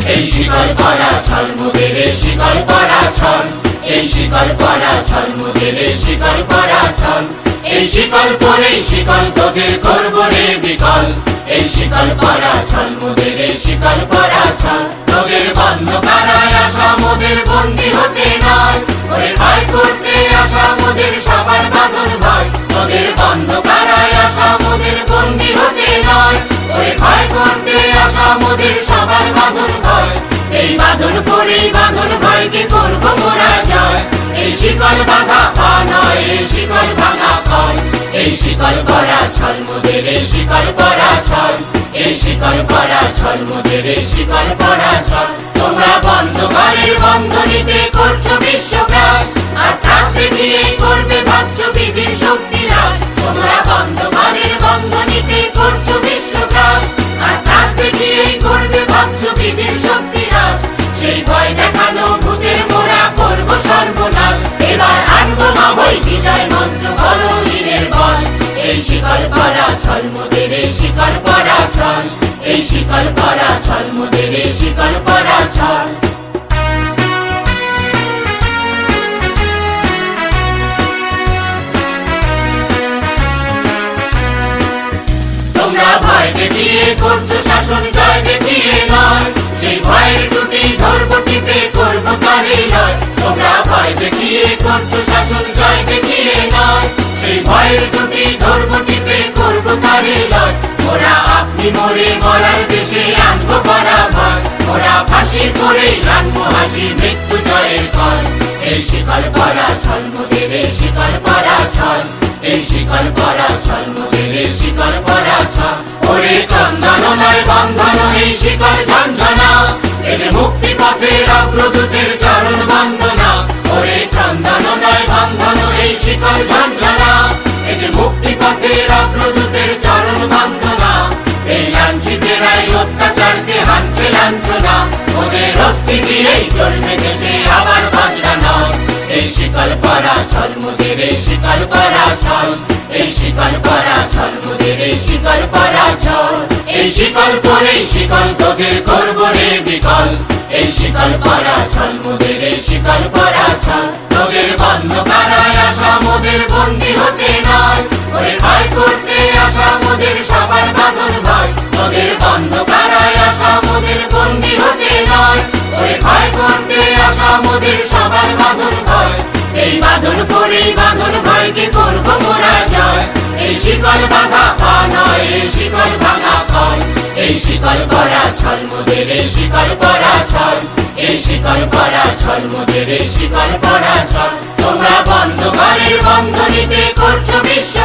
এই শিকল পরা ছল মোদের শিকল পরা ছল এই শিকল পরা ছল মোদের শিকল পরা ছল এই শিকল পরেই শিকল তোদের করবো রে বিকল এই শিকল পরা ছল মোদের শিকল পরা ছল তোদের বন্ধ কারায় আসা মোদের বন্দী হতে নয় ওরে ভয় করতে আসা মোদের সবার বাঁধন ভয় তোদের বন্ধ কারায় আসা মোদের বন্দী হতে নয় ওরে ভয় করতে আসা মোদের সবার বাঁধন ভয় এই বাঁধন পরেই বাঁধন ভয়কে করবো মোরা জয় এই শিকল বাঁধা পা নয় এই শিকল ভাঙা ফল এই শিকল পরা ছল মোদের শিকল পরা ছল এই শিকল পরা ছল মোদের শিকল পরা ছল তোমরা বন্ধ ঘরের বন্ধনীতে করছো বিশ্বগ্রাস আর ত্রাস দেখিয়ে করবে ভাবছো বিধির শক্তিরাস তোমরা বন্ধ ঘরের বন্ধনীতে করছো বিশ্বগ্রাস আর ত্রাস দেখিয়ে করবে ভাবছো বিধির শক্তিরাস সেই ভয় দেখানো ভূতের মোরা করবো সর্বনাশ এবার আনবো মাবই বিজয় মন্ত্র বলো লীনের বল এই শিকল পরা ছল মোদের শিকল পরা ছল এই শিকল পরা ছল মোদের শিকল পরা ছল তোমরা ভয় দেখিয়ে করছো শাসন জয় দেখিয়ে নয় সেই ভয়ের টুটি ধরবো টিপে করবো তারে লয় তোমরা ভয় দেখিয়ে করছো শাসন জয় দেখিয়ে নয় সেই ভয়ের টুটি ধরবো টিপে করবো তারে লয় ওরা আপনি মরে মরার দেশে আনবো করা ভয় ওরা ফাঁসি করে আনবো হাসি মৃত্যু জয়ের ফল এই শিকল পরা ছল মোদের শিকল পরা ছল এই শিকল পরা ছল মোদের শিকল পরা ছল ওরে ক্রন্দন নয় বন্ধন এই শিকল ঝঞ্ঝনা এই যে মুক্তি পথের অগ্রদূতের চরণ বন্দনা ওরে ক্রন্দন নয় বন্ধন এই শিকল ঝঞ্ঝনা এই যে মুক্তি পথের অগ্রদূতের চরণ বন্দনা এই লাঞ্ছিতেরাই অত্যাচারকে হানছে লাঞ্ছনা ওদের অস্থি দিয়েই চলবে দেশে আবার বজ্রা নয় এই শিকল পরা ছল মোদের শিকল পরা ছল এই শিকল পরা ছল মোদের শিকল পরা ছল এই শিকল পরেই শিকল তোদের করবো রে বিকল এই শিকল পরা ছল মোদের শিকল পরা ছল তোদের বন্ধ কারায় আসা মোদের বন্দী হতে নয় ওরে ভয় করতে আসা মোদের সবার বাঁধন ভয় তোদের বন্ধ কারায় আসা মোদের বন্দী হতে নয় ওরে ভয় করতে আসা মোদের সবার বাঁধন ভয় এই বাঁধন পরেই বাঁধন ভয়কে করবো মোরা জয় এই শিকল বাঁধা পা নয় এই শিকল ভাঙা ফল এই শিকল পরা ছল মোদের শিকল পরা ছল এই শিকল পরা ছল মোদের শিকল পরা ছল তোমরা বন্ধ ঘরের বন্ধনীতে করছো বিশ্ব